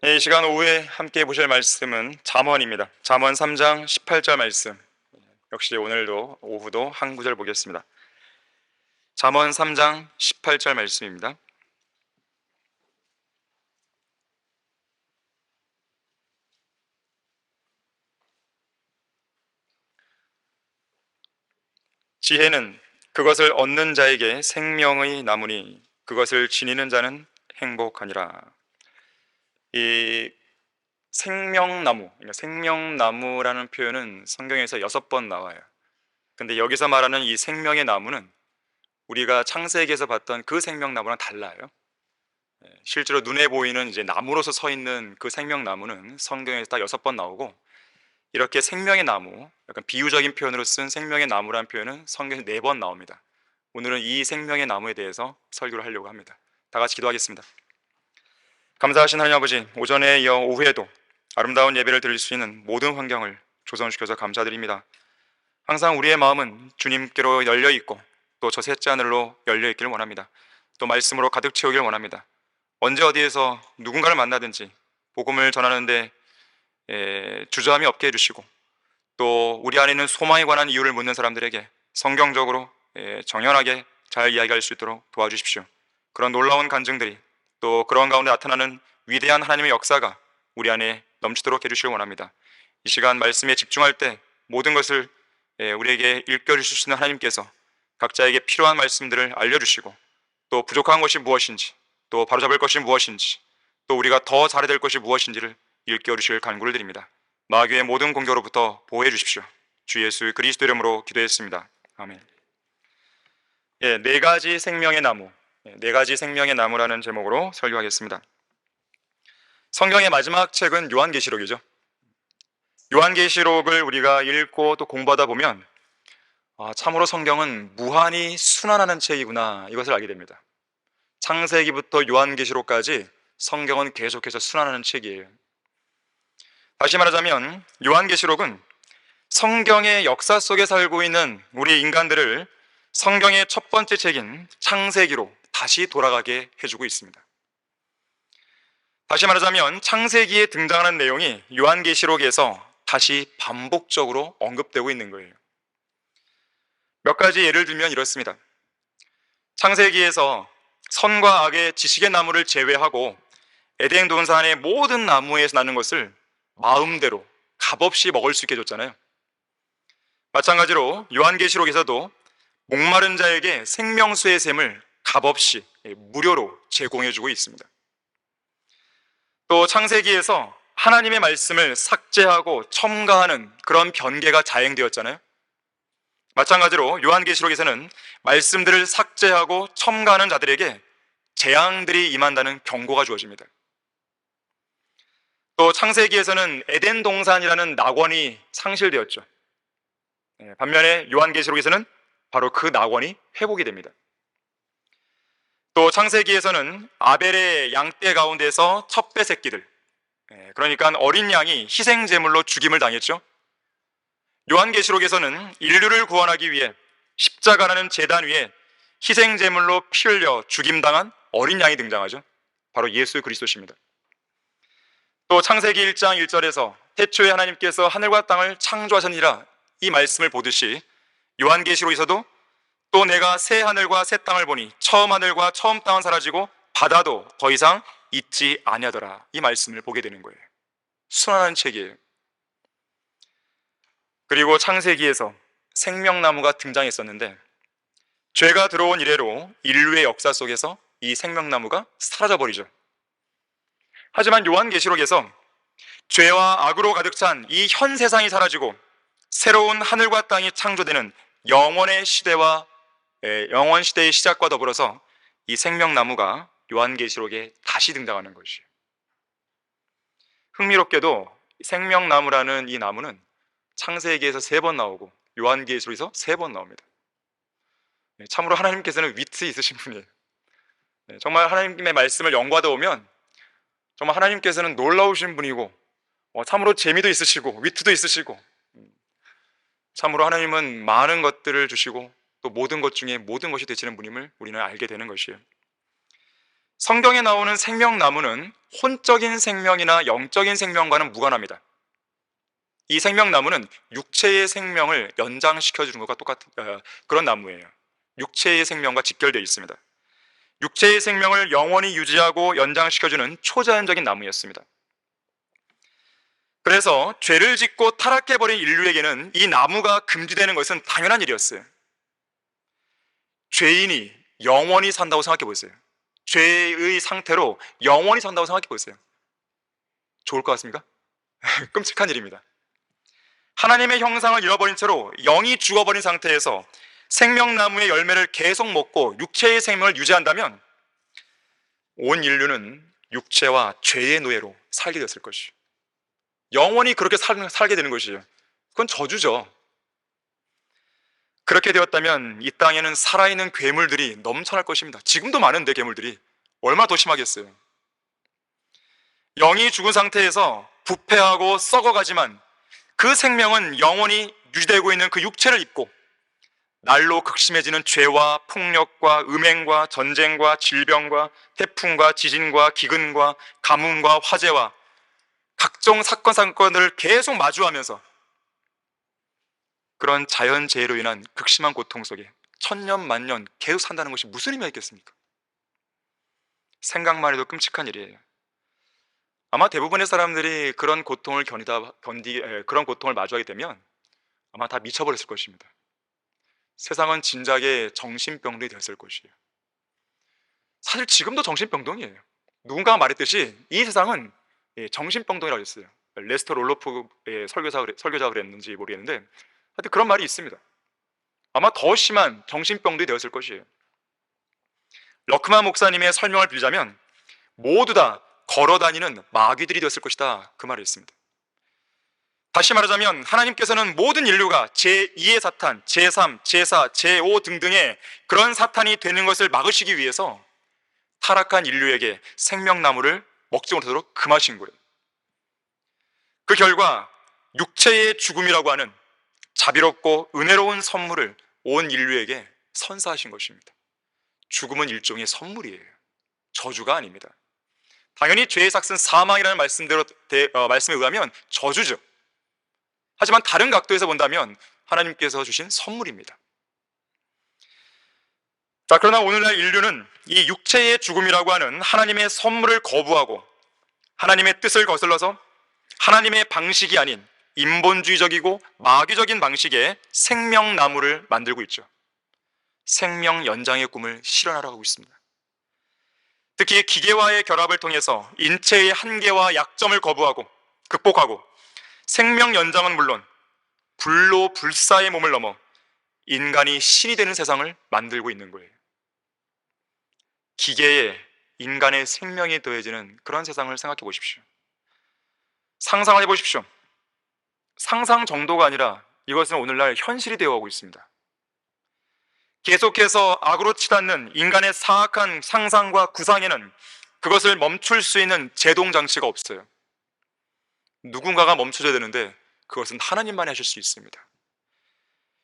이 시간 오후에 함께 보실 말씀은 잠언입니다. 잠언 3장 18절 말씀. 역시 오늘도 오후도 한 구절 보겠습니다. 잠언 3장 18절 말씀입니다. 지혜는 그것을 얻는 자에게 생명의 나무니 그것을 지니는 자는 행복하니라. 이 생명나무, 그러니까 생명나무라는 표현은 성경에서 6번 나와요. 근데 여기서 말하는 이 생명의 나무는 우리가 창세기에서 봤던 그 생명나무랑 달라요. 실제로 눈에 보이는 이제 나무로서 서 있는 그 생명나무는 성경에서 딱 6번 나오고, 이렇게 생명의 나무, 약간 비유적인 표현으로 쓴 생명의 나무라는 표현은 성경에서 4번 나옵니다. 오늘은 이 생명의 나무에 대해서 설교를 하려고 합니다. 다 같이 기도하겠습니다. 감사하신 하나님 아버지, 오전에 이어 오후에도 아름다운 예배를 드릴 수 있는 모든 환경을 조성시켜서 감사드립니다. 항상 우리의 마음은 주님께로 열려있고 또 저 셋째 하늘로 열려있기를 원합니다. 또 말씀으로 가득 채우길 원합니다. 언제 어디에서 누군가를 만나든지 복음을 전하는데 주저함이 없게 해주시고, 또 우리 안에 있는 소망에 관한 이유를 묻는 사람들에게 성경적으로 정연하게 잘 이야기할 수 있도록 도와주십시오. 그런 놀라운 간증들이, 또 그런 가운데 나타나는 위대한 하나님의 역사가 우리 안에 넘치도록 해주시길 원합니다. 이 시간 말씀에 집중할 때 모든 것을 우리에게 일깨워주실 수 있는 하나님께서 각자에게 필요한 말씀들을 알려주시고, 또 부족한 것이 무엇인지, 또 바로잡을 것이 무엇인지, 또 우리가 더 잘해야 될 것이 무엇인지를 일깨워주실 간구를 드립니다. 마귀의 모든 공격으로부터 보호해 주십시오. 주 예수 그리스도 이름으로 기도했습니다. 아멘. 네 가지 생명의 나무, 네 가지 생명의 나무라는 제목으로 설교하겠습니다. 성경의 마지막 책은 요한계시록이죠. 요한계시록을 우리가 읽고 또 공부하다 보면 참으로 성경은 무한히 순환하는 책이구나, 이것을 알게 됩니다. 창세기부터 요한계시록까지 성경은 계속해서 순환하는 책이에요. 다시 말하자면 요한계시록은 성경의 역사 속에 살고 있는 우리 인간들을 성경의 첫 번째 책인 창세기로 다시 돌아가게 해주고 있습니다. 다시 말하자면 창세기에 등장하는 내용이 요한계시록에서 다시 반복적으로 언급되고 있는 거예요. 몇 가지 예를 들면 이렇습니다. 창세기에서 선과 악의 지식의 나무를 제외하고 에덴 동산의 모든 나무에서 나는 것을 마음대로 값없이 먹을 수 있게 해줬잖아요. 마찬가지로 요한계시록에서도 목마른 자에게 생명수의 샘을 값없이 무료로 제공해주고 있습니다. 또 창세기에서 하나님의 말씀을 삭제하고 첨가하는 그런 변개가 자행되었잖아요. 마찬가지로 요한계시록에서는 말씀들을 삭제하고 첨가하는 자들에게 재앙들이 임한다는 경고가 주어집니다. 또 창세기에서는 에덴 동산이라는 낙원이 상실되었죠. 반면에 요한계시록에서는 바로 그 낙원이 회복이 됩니다. 또 창세기에서는 아벨의 양떼 가운데서 첫 배 새끼들, 그러니까 어린 양이 희생 제물로 죽임을 당했죠. 요한계시록에서는 인류를 구원하기 위해 십자가라는 제단 위에 희생 제물로 피 흘려 죽임당한 어린 양이 등장하죠. 바로 예수 그리스도십니다. 또 창세기 1장 1절에서 태초에 하나님께서 하늘과 땅을 창조하셨느니라, 이 말씀을 보듯이 요한계시록에서도 또 내가 새 하늘과 새 땅을 보니 처음 하늘과 처음 땅은 사라지고 바다도 더 이상 있지 아니하더라, 이 말씀을 보게 되는 거예요. 순환한 책이에요. 그리고 창세기에서 생명나무가 등장했었는데 죄가 들어온 이래로 인류의 역사 속에서 이 생명나무가 사라져버리죠. 하지만 요한계시록에서 죄와 악으로 가득 찬 이 현 세상이 사라지고 새로운 하늘과 땅이 창조되는 영원 시대의 시작과 더불어서 이 생명나무가 요한계시록에 다시 등장하는 것이에요. 흥미롭게도 생명나무라는 이 나무는 창세기에서 3번 나오고 요한계시록에서 3번 나옵니다. 참으로 하나님께서는 위트 있으신 분이에요. 정말 하나님의 말씀을 연구하다 보면 정말 하나님께서는 놀라우신 분이고, 참으로 재미도 있으시고 위트도 있으시고, 참으로 하나님은 많은 것들을 주시고 또 모든 것 중에 모든 것이 되시는 분임을 우리는 알게 되는 것이에요. 성경에 나오는 생명나무는 혼적인 생명이나 영적인 생명과는 무관합니다. 이 생명나무는 육체의 생명을 연장시켜 주는 것과 똑같은 그런 나무예요. 육체의 생명과 직결되어 있습니다. 육체의 생명을 영원히 유지하고 연장시켜주는 초자연적인 나무였습니다. 그래서 죄를 짓고 타락해버린 인류에게는 이 나무가 금지되는 것은 당연한 일이었어요. 죄인이 영원히 산다고 생각해 보세요. 죄의 상태로 영원히 산다고 생각해 보세요. 좋을 것 같습니까? 끔찍한 일입니다. 하나님의 형상을 잃어버린 채로 영이 죽어버린 상태에서 생명나무의 열매를 계속 먹고 육체의 생명을 유지한다면 온 인류는 육체와 죄의 노예로 살게 됐을 것이에요. 영원히 그렇게 살게 되는 것이에요. 그건 저주죠. 그렇게 되었다면 이 땅에는 살아있는 괴물들이 넘쳐날 것입니다. 지금도 많은데 괴물들이 얼마나 더 심하겠어요. 영이 죽은 상태에서 부패하고 썩어가지만 그 생명은 영원히 유지되고 있는 그 육체를 입고 날로 극심해지는 죄와 폭력과 음행과 전쟁과 질병과 태풍과 지진과 기근과 가뭄과 화재와 각종 사건을 계속 마주하면서 그런 자연재해로 인한 극심한 고통 속에 천년 만년 계속 산다는 것이 무슨 의미가 있겠습니까? 생각만 해도 끔찍한 일이에요. 아마 대부분의 사람들이 그런 고통을 그런 고통을 마주하게 되면 아마 다 미쳐버렸을 것입니다. 세상은 진작에 정신병동이 됐을 것이에요. 사실 지금도 정신병동이에요. 누군가가 말했듯이 이 세상은 정신병동이라고 했어요. 레스터 롤로프의 설교자가 그랬는지 모르겠는데 하여튼 그런 말이 있습니다. 아마 더 심한 정신병동이 되었을 것이에요. 러크만 목사님의 설명을 빌자면 모두 다 걸어다니는 마귀들이 되었을 것이다, 그 말을 했습니다. 다시 말하자면 하나님께서는 모든 인류가 제2의 사탄, 제3, 제4, 제5 등등의 그런 사탄이 되는 것을 막으시기 위해서 타락한 인류에게 생명나무를 먹지 못하도록 금하신 거예요. 그 결과 육체의 죽음이라고 하는 자비롭고 은혜로운 선물을 온 인류에게 선사하신 것입니다. 죽음은 일종의 선물이에요. 저주가 아닙니다. 당연히 죄의 삭은 사망이라는 말씀에 의하면 저주죠. 하지만 다른 각도에서 본다면 하나님께서 주신 선물입니다. 자, 그러나 오늘날 인류는 이 육체의 죽음이라고 하는 하나님의 선물을 거부하고 하나님의 뜻을 거슬러서 하나님의 방식이 아닌 인본주의적이고 마귀적인 방식의 생명나무를 만들고 있죠. 생명 연장의 꿈을 실현하려고 하고 있습니다. 특히 기계와의 결합을 통해서 인체의 한계와 약점을 거부하고 극복하고 생명 연장은 물론 불로 불사의 몸을 넘어 인간이 신이 되는 세상을 만들고 있는 거예요. 기계에 인간의 생명이 더해지는 그런 세상을 생각해 보십시오. 상상을 해보십시오. 상상 정도가 아니라 이것은 오늘날 현실이 되어가고 있습니다. 계속해서 악으로 치닫는 인간의 사악한 상상과 구상에는 그것을 멈출 수 있는 제동장치가 없어요. 누군가가 멈춰줘야 되는데 그것은 하나님만이 하실 수 있습니다.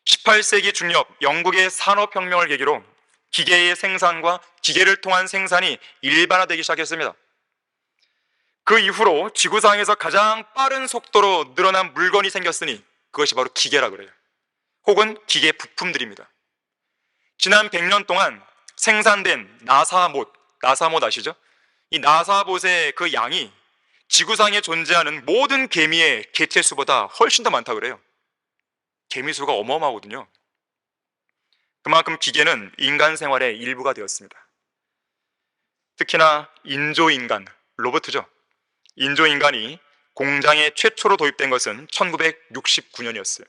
18세기 중엽 영국의 산업혁명을 계기로 기계의 생산과 기계를 통한 생산이 일반화되기 시작했습니다. 그 이후로 지구상에서 가장 빠른 속도로 늘어난 물건이 생겼으니 그것이 바로 기계라 그래요. 혹은 기계 부품들입니다. 지난 100년 동안 생산된 나사못 아시죠? 이 나사못의 그 양이 지구상에 존재하는 모든 개미의 개체수보다 훨씬 더 많다고 그래요. 개미수가 어마어마하거든요. 그만큼 기계는 인간 생활의 일부가 되었습니다. 특히나 인조인간, 로봇이죠. 인조인간이 공장에 최초로 도입된 것은 1969년이었어요.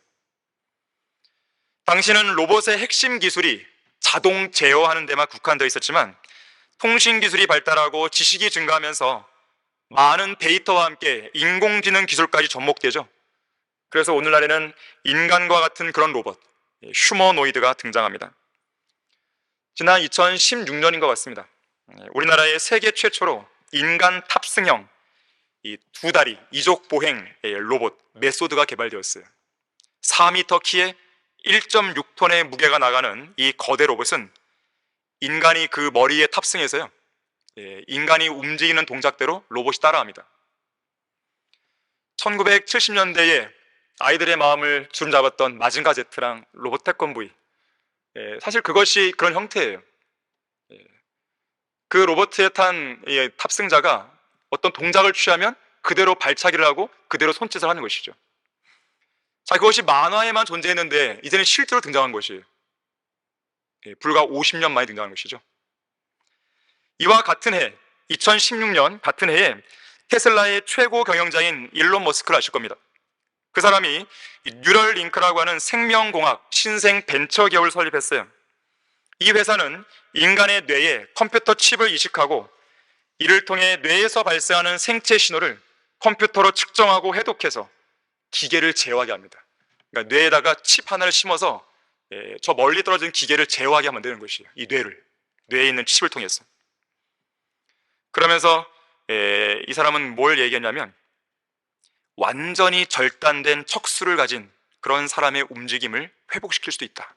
당시는 로봇의 핵심 기술이 자동 제어하는 데만 국한되어 있었지만 통신 기술이 발달하고 지식이 증가하면서 많은 데이터와 함께 인공지능 기술까지 접목되죠. 그래서 오늘날에는 인간과 같은 그런 로봇, 휴머노이드가 등장합니다. 지난 2016년인 것 같습니다. 우리나라의 세계 최초로 인간 탑승형 이 두 다리 이족 보행 로봇 메소드가 개발되었어요. 4m 키에 1.6톤의 무게가 나가는 이 거대 로봇은 인간이 그 머리에 탑승해서요, 인간이 움직이는 동작대로 로봇이 따라합니다. 1970년대에 아이들의 마음을 주름잡았던 마징가 제트랑 로봇 태권브이, 사실 그것이 그런 형태예요. 그 로봇에 탄 탑승자가 어떤 동작을 취하면 그대로 발차기를 하고 그대로 손짓을 하는 것이죠. 자, 그것이 만화에만 존재했는데 이제는 실제로 등장한 것이에요. 불과 50년 만에 등장한 것이죠. 이와 같은 해, 2016년 같은 해에 테슬라의 최고 경영자인 일론 머스크를 아실 겁니다. 그 사람이 뉴럴링크라고 하는 생명공학 신생 벤처 기업을 설립했어요. 이 회사는 인간의 뇌에 컴퓨터 칩을 이식하고 이를 통해 뇌에서 발생하는 생체 신호를 컴퓨터로 측정하고 해독해서 기계를 제어하게 합니다. 그러니까 뇌에다가 칩 하나를 심어서 저 멀리 떨어진 기계를 제어하게 만드는 것이에요. 이 뇌에 있는 칩을 통해서. 그러면서 이 사람은 뭘 얘기했냐면 완전히 절단된 척수를 가진 그런 사람의 움직임을 회복시킬 수도 있다.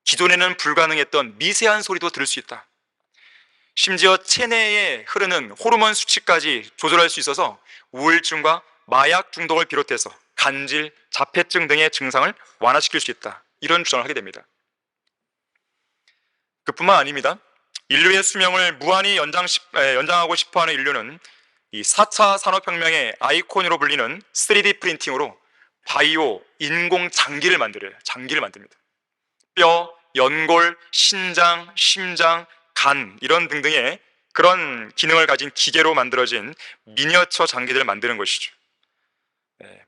기존에는 불가능했던 미세한 소리도 들을 수 있다. 심지어 체내에 흐르는 호르몬 수치까지 조절할 수 있어서 우울증과 마약 중독을 비롯해서 간질, 자폐증 등의 증상을 완화시킬 수 있다. 이런 주장을 하게 됩니다. 그뿐만 아닙니다. 인류의 수명을 무한히 연장하고 싶어하는 인류는 이 4차 산업혁명의 아이콘으로 불리는 3D 프린팅으로 바이오, 인공 장기를 만듭니다. 뼈, 연골, 신장, 심장, 간 이런 등등의 그런 기능을 가진 기계로 만들어진 미니어처 장기들을 만드는 것이죠.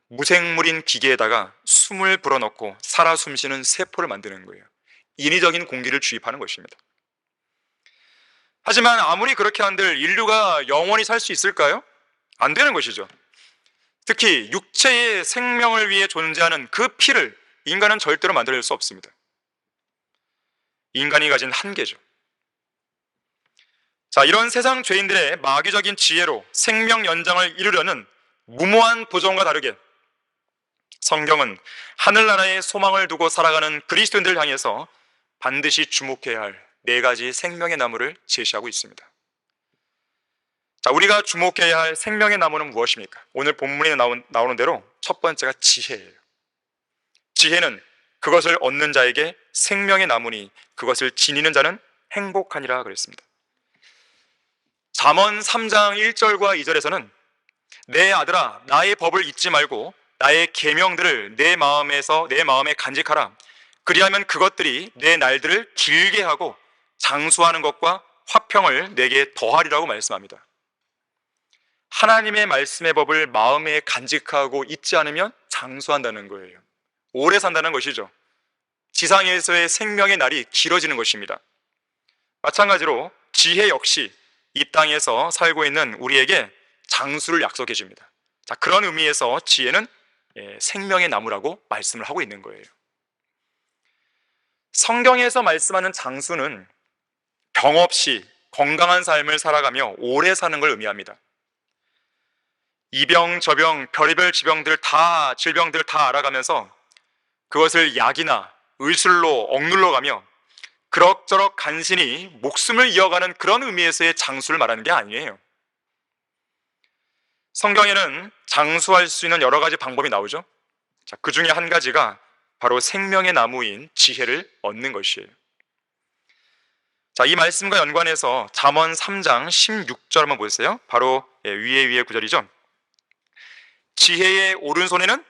무생물인 기계에다가 숨을 불어넣고 살아 숨쉬는 세포를 만드는 거예요. 인위적인 공기를 주입하는 것입니다. 하지만 아무리 그렇게 한들 인류가 영원히 살 수 있을까요? 안 되는 것이죠. 특히 육체의 생명을 위해 존재하는 그 피를 인간은 절대로 만들어낼 수 없습니다. 인간이 가진 한계죠. 자, 이런 세상 죄인들의 마귀적인 지혜로 생명 연장을 이루려는 무모한 도전과 다르게 성경은 하늘나라에 소망을 두고 살아가는 그리스도인들을 향해서 반드시 주목해야 할 4가지 생명의 나무를 제시하고 있습니다. 자, 우리가 주목해야 할 생명의 나무는 무엇입니까? 오늘 본문에 나오는 대로 첫 번째가 지혜예요. 지혜는 그것을 얻는 자에게 생명의 나무니 그것을 지니는 자는 행복하니라 그랬습니다. 잠언 3장 1절과 2절에서는 내 아들아 나의 법을 잊지 말고 나의 계명들을 내 마음에 간직하라. 그리하면 그것들이 내 날들을 길게 하고 장수하는 것과 화평을 내게 더하리라고 말씀합니다. 하나님의 말씀의 법을 마음에 간직하고 잊지 않으면 장수한다는 거예요. 오래 산다는 것이죠. 지상에서의 생명의 날이 길어지는 것입니다. 마찬가지로 지혜 역시 이 땅에서 살고 있는 우리에게 장수를 약속해 줍니다. 자, 그런 의미에서 지혜는 생명의 나무라고 말씀을 하고 있는 거예요. 성경에서 말씀하는 장수는 병 없이 건강한 삶을 살아가며 오래 사는 걸 의미합니다. 이병 저병 별의별 질병들 다 알아가면서 그것을 약이나 의술로 억눌러 가며 그럭저럭 간신히 목숨을 이어가는 그런 의미에서의 장수를 말하는 게 아니에요. 성경에는 장수할 수 있는 여러 가지 방법이 나오죠. 자, 그 중에 한 가지가 바로 생명의 나무인 지혜를 얻는 것이에요. 자, 이 말씀과 연관해서 잠언 3장 16절 한번 보세요. 바로 위에 구절이죠. 지혜의 오른손에는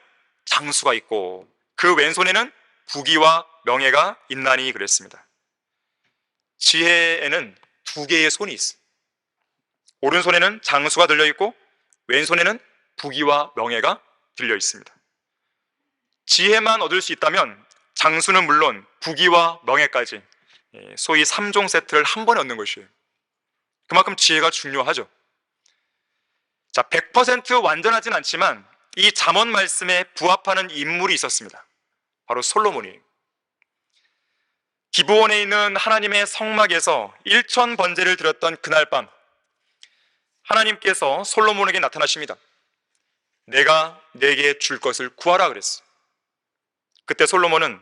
장수가 있고 그 왼손에는 부귀와 명예가 있나니 그랬습니다. 지혜에는 2개의 손이 있어요. 오른손에는 장수가 들려있고 왼손에는 부귀와 명예가 들려 있습니다. 지혜만 얻을 수 있다면 장수는 물론 부귀와 명예까지 소위 3종 세트를 한 번에 얻는 것이에요. 그만큼 지혜가 중요하죠. 자, 100% 완전하진 않지만 이 잠언 말씀에 부합하는 인물이 있었습니다. 바로 솔로몬이에요. 기브온에 있는 하나님의 성막에서 1천 번제를 드렸던 그날 밤 하나님께서 솔로몬에게 나타나십니다. 내가 내게 줄 것을 구하라 그랬어. 그때 솔로몬은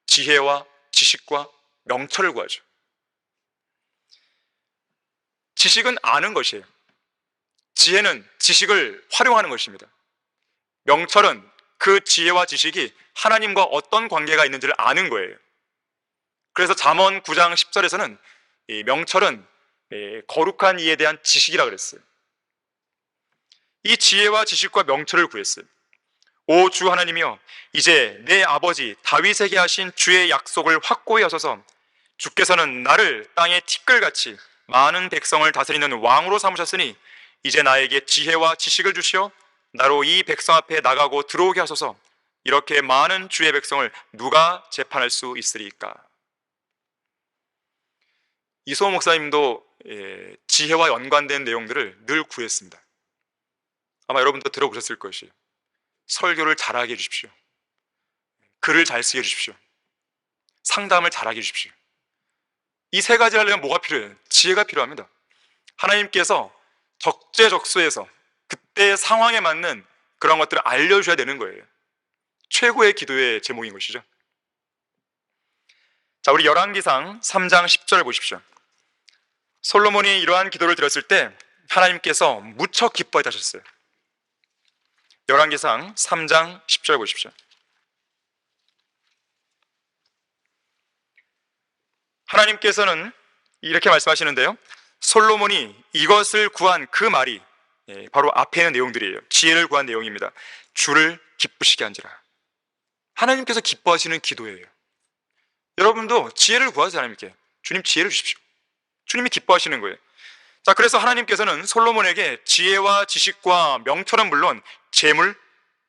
지혜와 지식과 명철을 구하죠. 지식은 아는 것이에요. 지혜는 지식을 활용하는 것입니다. 명철은 그 지혜와 지식이 하나님과 어떤 관계가 있는지를 아는 거예요. 그래서 잠언 9장 10절에서는 이 명철은 거룩한 이에 대한 지식이라 그랬어요. 이 지혜와 지식과 명철을 구했어요. 오 주 하나님이여, 이제 내 아버지 다윗에게 하신 주의 약속을 확고히 하소서. 주께서는 나를 땅의 티끌같이 많은 백성을 다스리는 왕으로 삼으셨으니 이제 나에게 지혜와 지식을 주시어 나로 이 백성 앞에 나가고 들어오게 하소서. 이렇게 많은 주의 백성을 누가 재판할 수 있으리까? 이소호 목사님도 지혜와 연관된 내용들을 늘 구했습니다. 아마 여러분도 들어보셨을 것이에요. 설교를 잘하게 해주십시오. 글을 잘 쓰게 해주십시오. 상담을 잘하게 해주십시오. 이 세 가지를 하려면 뭐가 필요해요? 지혜가 필요합니다. 하나님께서 적재적소에서 그때의 상황에 맞는 그런 것들을 알려주셔야 되는 거예요. 최고의 기도의 제목인 것이죠. 자, 우리 열왕기상 3장 10절 보십시오. 솔로몬이 이러한 기도를 드렸을 때 하나님께서 무척 기뻐해 하셨어요. 열왕기상 3장 10절 보십시오. 하나님께서는 이렇게 말씀하시는데요, 솔로몬이 이것을 구한 그 말이 바로 앞에 있는 내용들이에요. 지혜를 구한 내용입니다. 주를 기쁘시게 한지라. 하나님께서 기뻐하시는 기도예요. 여러분도 지혜를 구하세요. 하나님께 주님 지혜를 주십시오. 주님이 기뻐하시는 거예요. 자, 그래서 하나님께서는 솔로몬에게 지혜와 지식과 명철은 물론 재물,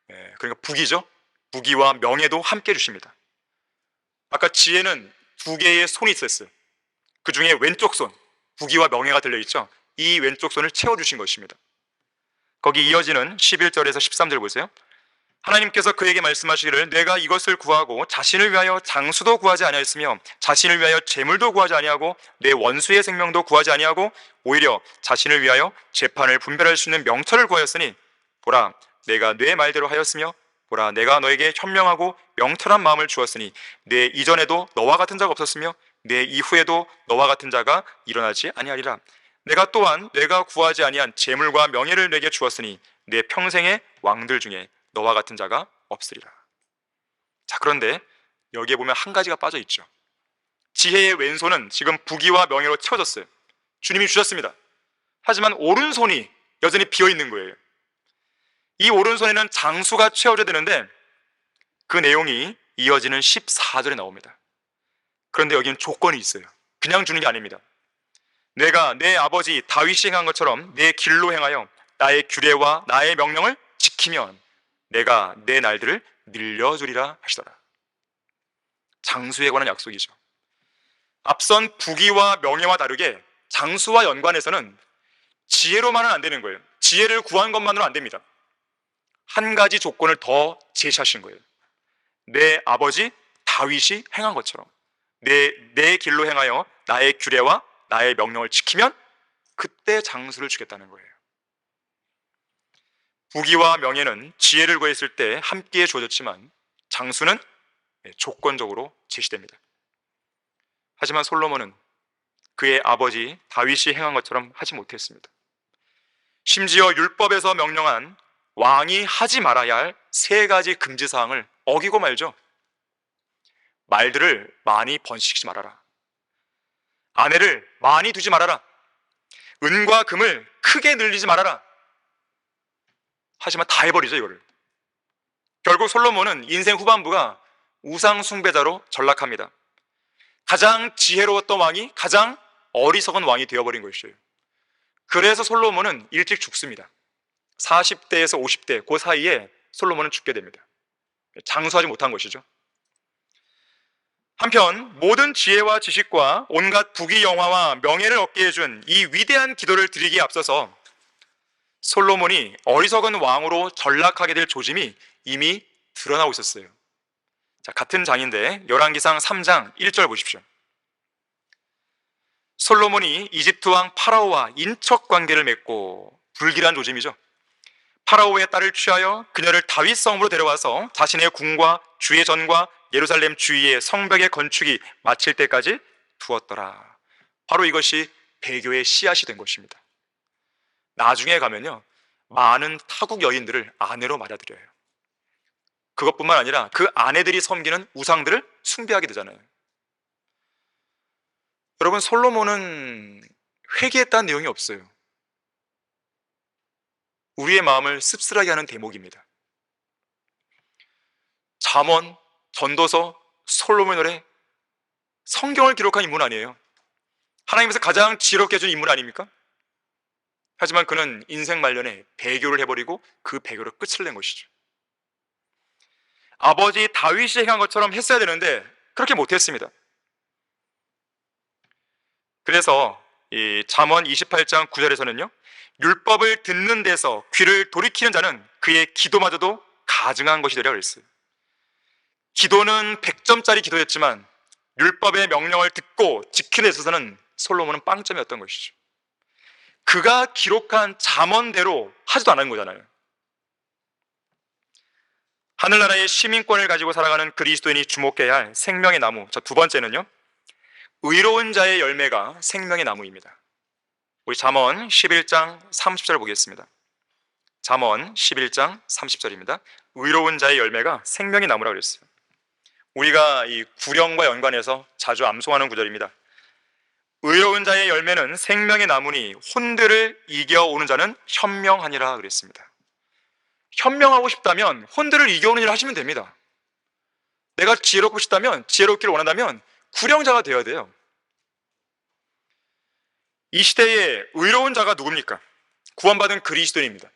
그러니까 부귀죠. 부귀와 명예도 함께 주십니다. 아까 지혜는 두 개의 손이 있었어요. 그 중에 왼쪽 손, 부귀와 명예가 들려있죠. 이 왼쪽 손을 채워주신 것입니다. 거기 이어지는 11절에서 13절 보세요. 하나님께서 그에게 말씀하시기를 내가 이것을 구하고 자신을 위하여 장수도 구하지 아니하였으며 자신을 위하여 재물도 구하지 아니하고 내 원수의 생명도 구하지 아니하고 오히려 자신을 위하여 재판을 분별할 수 있는 명철을 구하였으니 보라 내가 내 말대로 하였으며 보라 내가 너에게 현명하고 명철한 마음을 주었으니 내 이전에도 너와 같은 자가 없었으며 내 이후에도 너와 같은 자가 일어나지 아니하리라. 내가 또한 내가 구하지 아니한 재물과 명예를 내게 주었으니 내 평생의 왕들 중에 너와 같은 자가 없으리라. 자, 그런데 여기에 보면 한 가지가 빠져 있죠. 지혜의 왼손은 지금 부귀와 명예로 채워졌어요. 주님이 주셨습니다. 하지만 오른손이 여전히 비어 있는 거예요. 이 오른손에는 장수가 채워져야 되는데 그 내용이 이어지는 14절에 나옵니다. 그런데 여기는 조건이 있어요. 그냥 주는 게 아닙니다. 내가 내 아버지 다윗이 행한 것처럼 내 길로 행하여 나의 규례와 나의 명령을 지키면 내가 내 날들을 늘려주리라 하시더라. 장수에 관한 약속이죠. 앞선 부귀와 명예와 다르게 장수와 연관해서는 지혜로만은 안 되는 거예요. 지혜를 구한 것만으로 안 됩니다. 한 가지 조건을 더 제시하신 거예요. 내 아버지 다윗이 행한 것처럼 내 길로 행하여 나의 규례와 나의 명령을 지키면 그때 장수를 주겠다는 거예요. 부귀와 명예는 지혜를 구했을 때 함께 주어졌지만 장수는 조건적으로 제시됩니다. 하지만 솔로몬은 그의 아버지 다윗이 행한 것처럼 하지 못했습니다. 심지어 율법에서 명령한 왕이 하지 말아야 할 세 가지 금지사항을 어기고 말죠. 말들을 많이 번식시키지 말아라. 아내를 많이 두지 말아라. 은과 금을 크게 늘리지 말아라. 하지만 다 해버리죠, 이거를. 결국 솔로몬은 인생 후반부가 우상 숭배자로 전락합니다. 가장 지혜로웠던 왕이 가장 어리석은 왕이 되어버린 것이에요. 그래서 솔로몬은 일찍 죽습니다. 40대에서 50대 그 사이에 솔로몬은 죽게 됩니다. 장수하지 못한 것이죠. 한편 모든 지혜와 지식과 온갖 부귀 영화와 명예를 얻게 해준 이 위대한 기도를 드리기에 앞서서 솔로몬이 어리석은 왕으로 전락하게 될 조짐이 이미 드러나고 있었어요. 자, 같은 장인데 열왕기상 3장 1절 보십시오. 솔로몬이 이집트 왕 파라오와 인척 관계를 맺고 불길한 조짐이죠. 파라오의 딸을 취하여 그녀를 다윗 성으로 데려와서 자신의 궁과 주의 전과 예루살렘 주위의 성벽의 건축이 마칠 때까지 두었더라. 바로 이것이 배교의 씨앗이 된 것입니다. 나중에 가면요, 많은 타국 여인들을 아내로 맞아들여요. 그것뿐만 아니라 그 아내들이 섬기는 우상들을 숭배하게 되잖아요. 여러분, 솔로몬은 회개했다는 내용이 없어요. 우리의 마음을 씁쓸하게 하는 대목입니다. 잠언, 전도서, 솔로몬의 노래, 성경을 기록한 인물 아니에요. 하나님께서 가장 지혜롭게 해준 인물 아닙니까? 하지만 그는 인생 말년에 배교를 해버리고 그 배교로 끝을 낸 것이죠. 아버지 다윗이 행한 것처럼 했어야 되는데 그렇게 못했습니다. 그래서 이 잠언 28장 9절에서는요, 율법을 듣는 데서 귀를 돌이키는 자는 그의 기도마저도 가증한 것이 되리라 그랬어요. 기도는 100점짜리 기도였지만 율법의 명령을 듣고 지키는 데 있어서는 솔로몬은 빵점이었던 것이죠. 그가 기록한 잠언대로 하지도 않은 거잖아요. 하늘나라의 시민권을 가지고 살아가는 그리스도인이 주목해야 할 생명의 나무, 자, 두 번째는요, 의로운 자의 열매가 생명의 나무입니다. 우리 잠언 11장 30절 보겠습니다. 잠언 11장 30절입니다. 의로운 자의 열매가 생명의 나무라고 그랬어요. 우리가 이 구령과 연관해서 자주 암송하는 구절입니다. 의로운 자의 열매는 생명의 나무니 혼들을 이겨오는 자는 현명하니라 그랬습니다. 현명하고 싶다면 혼들을 이겨오는 일을 하시면 됩니다. 내가 지혜롭고 싶다면, 지혜롭기를 원한다면 구령자가 되어야 돼요. 이 시대에 의로운 자가 누굽니까? 구원받은 그리스도인입니다.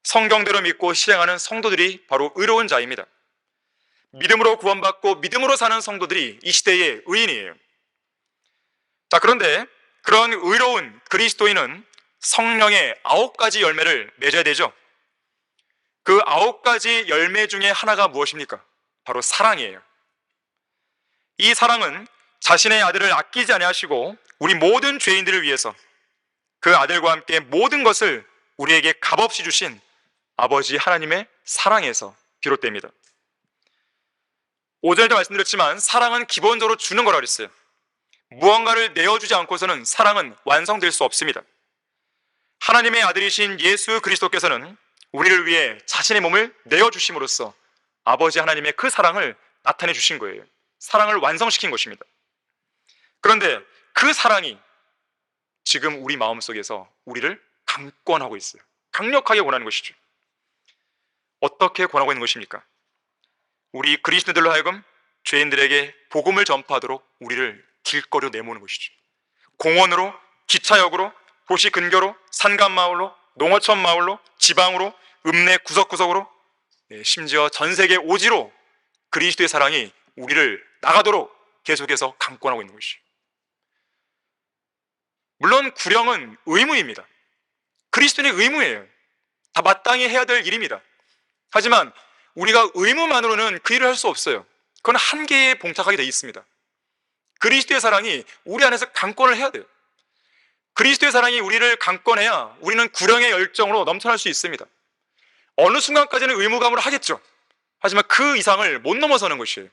성경대로 믿고 실행하는 성도들이 바로 의로운 자입니다. 믿음으로 구원받고 믿음으로 사는 성도들이 이 시대의 의인이에요. 자, 그런데 그런 의로운 그리스도인은 성령의 9가지 열매를 맺어야 되죠. 그 9가지 열매 중에 하나가 무엇입니까? 바로 사랑이에요. 이 사랑은 자신의 아들을 아끼지 아니하시고 우리 모든 죄인들을 위해서 그 아들과 함께 모든 것을 우리에게 값없이 주신 아버지 하나님의 사랑에서 비롯됩니다. 5절에도 말씀드렸지만 사랑은 기본적으로 주는 거라고 그랬어요. 무언가를 내어주지 않고서는 사랑은 완성될 수 없습니다. 하나님의 아들이신 예수 그리스도께서는 우리를 위해 자신의 몸을 내어주심으로써 아버지 하나님의 그 사랑을 나타내 주신 거예요. 사랑을 완성시킨 것입니다. 그런데 그 사랑이 지금 우리 마음속에서 우리를 강권하고 있어요. 강력하게 권하는 것이죠. 어떻게 권하고 있는 것입니까? 우리 그리스도인들로 하여금 죄인들에게 복음을 전파하도록 우리를 길거리로 내모는 것이죠. 공원으로, 기차역으로, 도시 근교로, 산간마을로, 농어촌 마을로, 지방으로, 읍내 구석구석으로, 심지어 전 세계 오지로 그리스도의 사랑이 우리를 나가도록 계속해서 강권하고 있는 것이죠. 물론 구령은 의무입니다. 그리스도인의 의무예요. 다 마땅히 해야 될 일입니다. 하지만 우리가 의무만으로는 그 일을 할 수 없어요. 그건 한계에 봉착하게 되어 있습니다. 그리스도의 사랑이 우리 안에서 강권을 해야 돼요. 그리스도의 사랑이 우리를 강권해야 우리는 구령의 열정으로 넘쳐날 수 있습니다. 어느 순간까지는 의무감으로 하겠죠. 하지만 그 이상을 못 넘어서는 것이에요.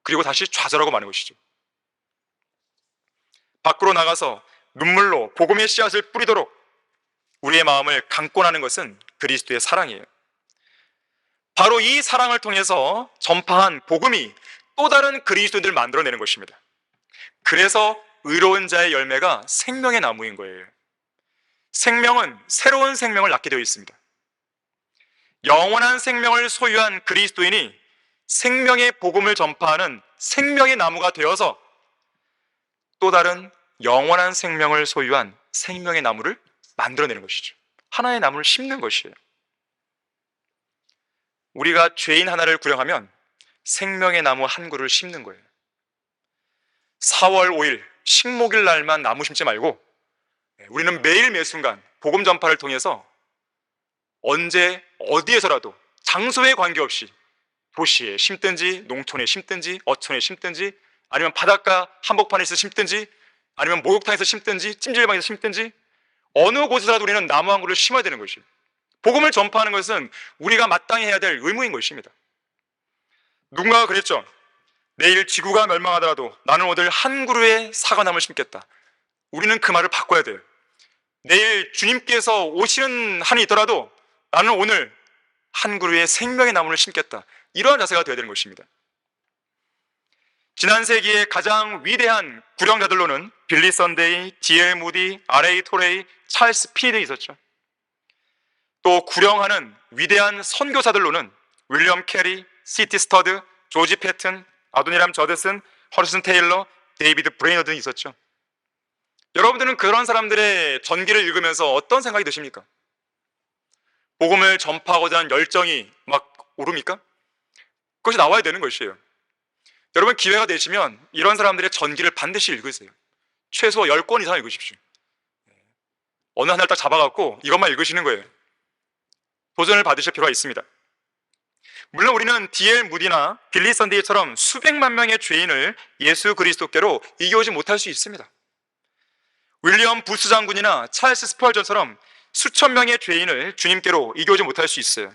그리고 다시 좌절하고 마는 것이죠. 밖으로 나가서 눈물로 복음의 씨앗을 뿌리도록 우리의 마음을 강권하는 것은 그리스도의 사랑이에요. 바로 이 사랑을 통해서 전파한 복음이 또 다른 그리스도인들을 만들어내는 것입니다. 그래서 의로운 자의 열매가 생명의 나무인 거예요. 생명은 새로운 생명을 낳게 되어 있습니다. 영원한 생명을 소유한 그리스도인이 생명의 복음을 전파하는 생명의 나무가 되어서 또 다른 영원한 생명을 소유한 생명의 나무를 만들어내는 것이죠. 하나의 나무를 심는 것이에요. 우리가 죄인 하나를 구령하면 생명의 나무 한 그루를 심는 거예요. 4월 5일 식목일 날만 나무 심지 말고 우리는 매일 매순간 복음 전파를 통해서 언제 어디에서라도 장소에 관계없이 도시에 심든지 농촌에 심든지 어촌에 심든지 아니면 바닷가 한복판에서 심든지 아니면 목욕탕에서 심든지 찜질방에서 심든지 어느 곳에서라도 우리는 나무 한 그루를 심어야 되는 것이에요. 복음을 전파하는 것은 우리가 마땅히 해야 될 의무인 것입니다. 누군가가 그랬죠. 내일 지구가 멸망하더라도 나는 오늘 한 그루의 사과나무를 심겠다. 우리는 그 말을 바꿔야 돼요. 내일 주님께서 오시는 한이 있더라도 나는 오늘 한 그루의 생명의 나무를 심겠다. 이러한 자세가 되어야 되는 것입니다. 지난 세기의 가장 위대한 구령자들로는 빌리 선데이, D.L. 무디, R.A. 토레이, 찰스 피니드 있었죠. 또 구령하는 위대한 선교사들로는 윌리엄 캐리, C.T. 스터드, 조지 패튼, 아도니람 저드슨, 허리슨 테일러, 데이비드 브레이너 등이 있었죠. 여러분들은 그런 사람들의 전기를 읽으면서 어떤 생각이 드십니까? 복음을 전파하고자 하는 열정이 막 오릅니까? 그것이 나와야 되는 것이에요. 여러분 기회가 되시면 이런 사람들의 전기를 반드시 읽으세요. 최소 10권 이상 읽으십시오. 어느 하나를 딱 잡아갖고 이것만 읽으시는 거예요. 도전을 받으실 필요가 있습니다. 물론 우리는 D.L. 무디나 빌리 선데이처럼 수백만 명의 죄인을 예수 그리스도께로 이겨오지 못할 수 있습니다. 윌리엄 부스 장군이나 찰스 스펄전처럼 수천 명의 죄인을 주님께로 이겨오지 못할 수 있어요.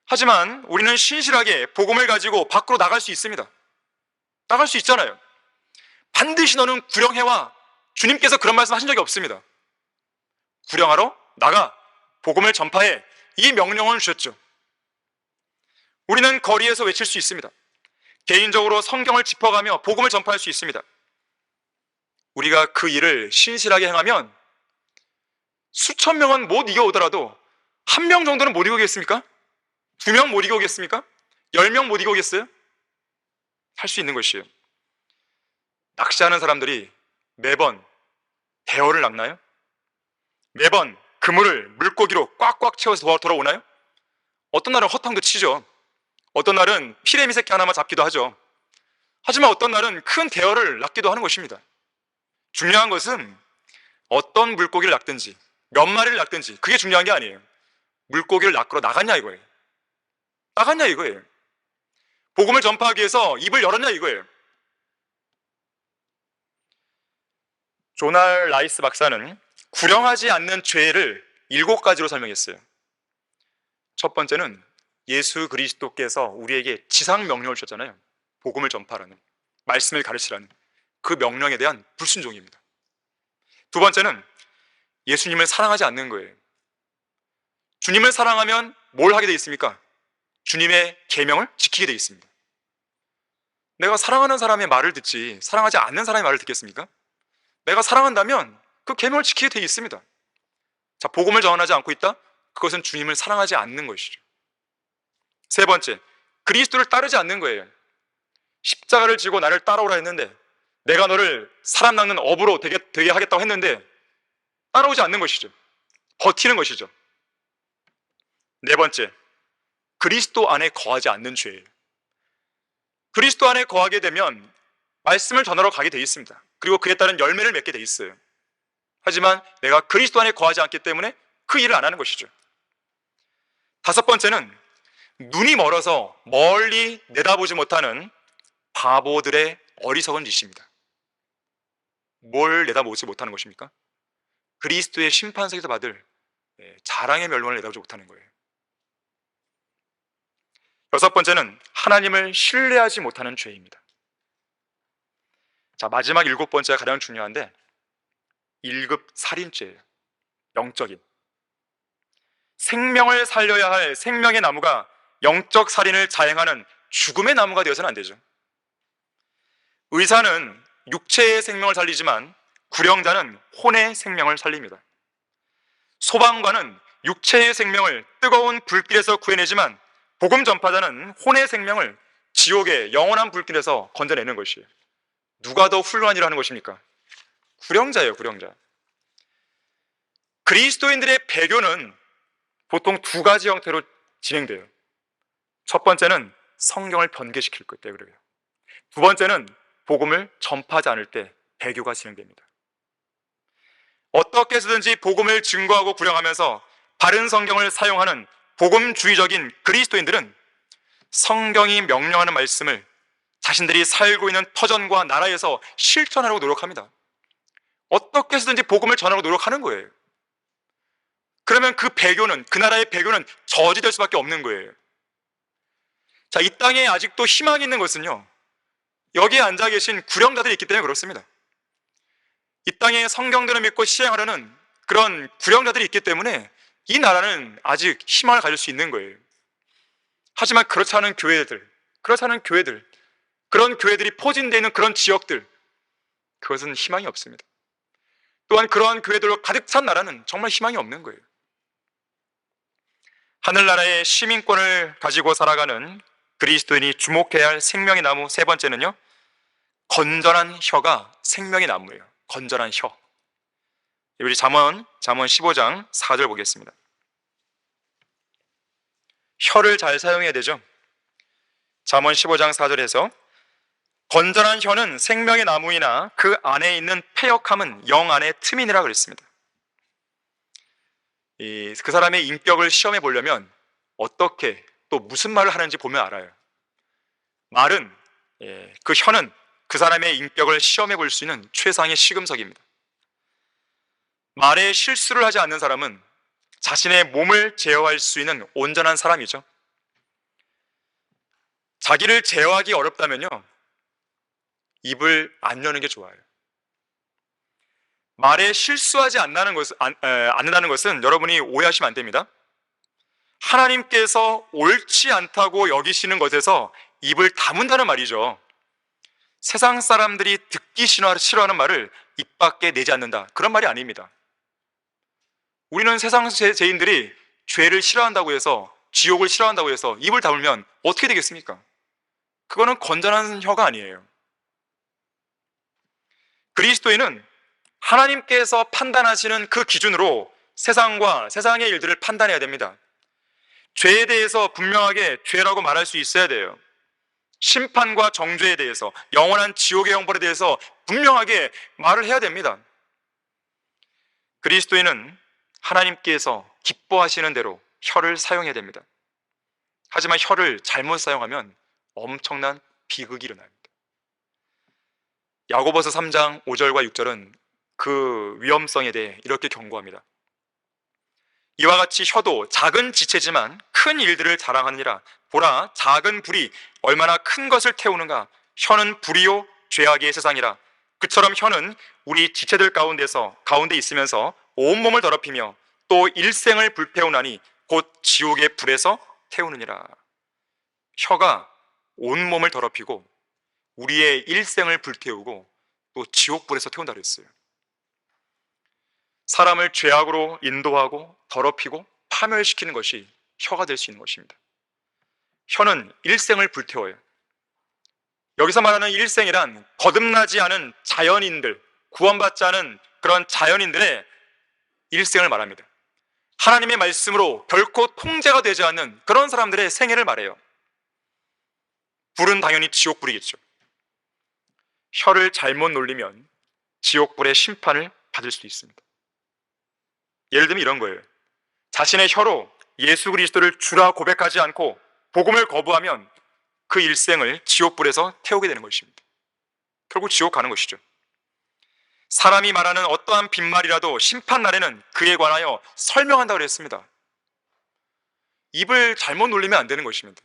하지만 우리는 신실하게 복음을 가지고 밖으로 나갈 수 있습니다. 나갈 수 있잖아요. 반드시 너는 구령해와. 주님께서 그런 말씀 하신 적이 없습니다. 구령하러 나가, 복음을 전파해, 이 명령을 주셨죠. 우리는 거리에서 외칠 수 있습니다. 개인적으로 성경을 짚어가며 복음을 전파할 수 있습니다. 우리가 그 일을 신실하게 행하면 수천 명은 못 이겨오더라도 한 명 정도는 못 이겨오겠습니까? 2명 못 이겨오겠습니까? 10명 못 이겨오겠어요? 할 수 있는 것이에요. 낚시하는 사람들이 매번 대어를 낚나요? 매번 그물을 물고기로 꽉꽉 채워서 돌아오나요? 어떤 날은 허탕도 치죠. 어떤 날은 피레미 새끼 하나만 잡기도 하죠. 하지만 어떤 날은 큰 대어를 낚기도 하는 것입니다. 중요한 것은 어떤 물고기를 낚든지 몇 마리를 낚든지 그게 중요한 게 아니에요. 물고기를 낚으러 나갔냐 이거예요. 나갔냐 이거예요. 복음을 전파하기 위해서 입을 열었냐 이거예요. 조날 라이스 박사는 구령하지 않는 죄를 7가지로 설명했어요. 첫 번째는 예수 그리스도께서 우리에게 지상 명령을 주셨잖아요. 복음을 전파하라는, 말씀을 가르치라는 그 명령에 대한 불순종입니다. 두 번째는 예수님을 사랑하지 않는 거예요. 주님을 사랑하면 뭘 하게 돼 있습니까? 주님의 계명을 지키게 돼 있습니다. 내가 사랑하는 사람의 말을 듣지 사랑하지 않는 사람의 말을 듣겠습니까? 내가 사랑한다면 그 계명을 지키게 돼 있습니다. 자, 복음을 전하지 않고 있다? 그것은 주님을 사랑하지 않는 것이죠. 세 번째, 그리스도를 따르지 않는 거예요. 십자가를 지고 나를 따라오라 했는데, 내가 너를 사람 낚는 어부로 되게 하겠다고 했는데 따라오지 않는 것이죠. 버티는 것이죠. 네 번째, 그리스도 안에 거하지 않는 죄예요. 그리스도 안에 거하게 되면 말씀을 전하러 가게 돼 있습니다. 그리고 그에 따른 열매를 맺게 돼 있어요. 하지만 내가 그리스도 안에 거하지 않기 때문에 그 일을 안 하는 것이죠. 다섯 번째는 눈이 멀어서 멀리 내다보지 못하는 바보들의 어리석은 짓입니다. 뭘 내다보지 못하는 것입니까? 그리스도의 심판석에서 받을 자랑의 멸망을 내다보지 못하는 거예요. 여섯 번째는 하나님을 신뢰하지 못하는 죄입니다. 자, 마지막 7번째가 가장 중요한데 1급 살인죄예요. 영적인 생명을 살려야 할 생명의 나무가 영적 살인을 자행하는 죽음의 나무가 되어서는 안 되죠. 의사는 육체의 생명을 살리지만 구령자는 혼의 생명을 살립니다. 소방관은 육체의 생명을 뜨거운 불길에서 구해내지만 복음 전파자는 혼의 생명을 지옥의 영원한 불길에서 건져내는 것이에요. 누가 더 훌륭한 일을 하는 것입니까? 구령자예요, 구령자. 그리스도인들의 배교는 보통 2가지 형태로 진행돼요. 첫 번째는 성경을 변개시킬 때 그래요. 두 번째는 복음을 전파하지 않을 때 배교가 진행됩니다. 어떻게 해서든지 복음을 증거하고 구령하면서 바른 성경을 사용하는 복음주의적인 그리스도인들은 성경이 명령하는 말씀을 자신들이 살고 있는 터전과 나라에서 실천하려고 노력합니다. 어떻게 해서든지 복음을 전하려고 노력하는 거예요. 그러면 그 배교는, 그 나라의 배교는 저지될 수밖에 없는 거예요. 자, 이 땅에 아직도 희망이 있는 것은요, 여기에 앉아 계신 구령자들이 있기 때문에 그렇습니다. 이 땅에 성경들을 믿고 시행하려는 그런 구령자들이 있기 때문에 이 나라는 아직 희망을 가질 수 있는 거예요. 하지만 그렇지 않은 교회들, 그런 교회들이 포진되어 있는 그런 지역들, 그것은 희망이 없습니다. 또한 그러한 교회들로 가득 찬 나라는 정말 희망이 없는 거예요. 하늘나라의 시민권을 가지고 살아가는 그리스도인이 주목해야 할 생명의 나무 세 번째는요, 건전한 혀가 생명의 나무예요. 건전한 혀. 우리 잠언 15장 4절 보겠습니다. 혀를 잘 사용해야 되죠. 잠언 15장 4절에서 건전한 혀는 생명의 나무이나 그 안에 있는 패역함은 영 안의 틈이니라 그랬습니다. 그 사람의 인격을 시험해 보려면 어떻게 또 무슨 말을 하는지 보면 알아요. 말은, 그 혀는 그 사람의 인격을 시험해 볼 수 있는 최상의 시금석입니다. 말에 실수를 하지 않는 사람은 자신의 몸을 제어할 수 있는 온전한 사람이죠. 자기를 제어하기 어렵다면요, 입을 안 여는 게 좋아요. 말에 실수하지 않는다는 것은 여러분이 오해하시면 안 됩니다. 하나님께서 옳지 않다고 여기시는 것에서 입을 다문다는 말이죠. 세상 사람들이 듣기 싫어하는 말을 입 밖에 내지 않는다, 그런 말이 아닙니다. 우리는 세상 죄인들이 죄를 싫어한다고 해서, 지옥을 싫어한다고 해서 입을 다물면 어떻게 되겠습니까? 그거는 건전한 혀가 아니에요. 그리스도인은 하나님께서 판단하시는 그 기준으로 세상과 세상의 일들을 판단해야 됩니다. 죄에 대해서 분명하게 죄라고 말할 수 있어야 돼요. 심판과 정죄에 대해서, 영원한 지옥의 형벌에 대해서 분명하게 말을 해야 됩니다. 그리스도인은 하나님께서 기뻐하시는 대로 혀를 사용해야 됩니다. 하지만 혀를 잘못 사용하면 엄청난 비극이 일어납니다. 야고보서 3장 5절과 6절은 그 위험성에 대해 이렇게 경고합니다. 이와 같이 혀도 작은 지체지만 큰 일들을 자랑하느니라. 보라, 작은 불이 얼마나 큰 것을 태우는가. 혀는 불이요 죄악의 세상이라. 그처럼 혀는 우리 지체들 가운데 있으면서 온몸을 더럽히며 또 일생을 불태우나니 곧 지옥의 불에서 태우느니라. 혀가 온몸을 더럽히고 우리의 일생을 불태우고 또 지옥불에서 태운다 그랬어요. 사람을 죄악으로 인도하고 더럽히고 파멸시키는 것이 혀가 될 수 있는 것입니다. 혀는 일생을 불태워요. 여기서 말하는 일생이란 거듭나지 않은 자연인들, 구원받지 않은 그런 자연인들의 일생을 말합니다. 하나님의 말씀으로 결코 통제가 되지 않는 그런 사람들의 생애를 말해요. 불은 당연히 지옥불이겠죠. 혀를 잘못 놀리면 지옥불의 심판을 받을 수도 있습니다. 예를 들면 이런 거예요. 자신의 혀로 예수 그리스도를 주라 고백하지 않고 복음을 거부하면 그 일생을 지옥불에서 태우게 되는 것입니다. 결국 지옥 가는 것이죠. 사람이 말하는 어떠한 빈말이라도 심판날에는 그에 관하여 설명한다고 그랬습니다. 입을 잘못 놀리면 안 되는 것입니다.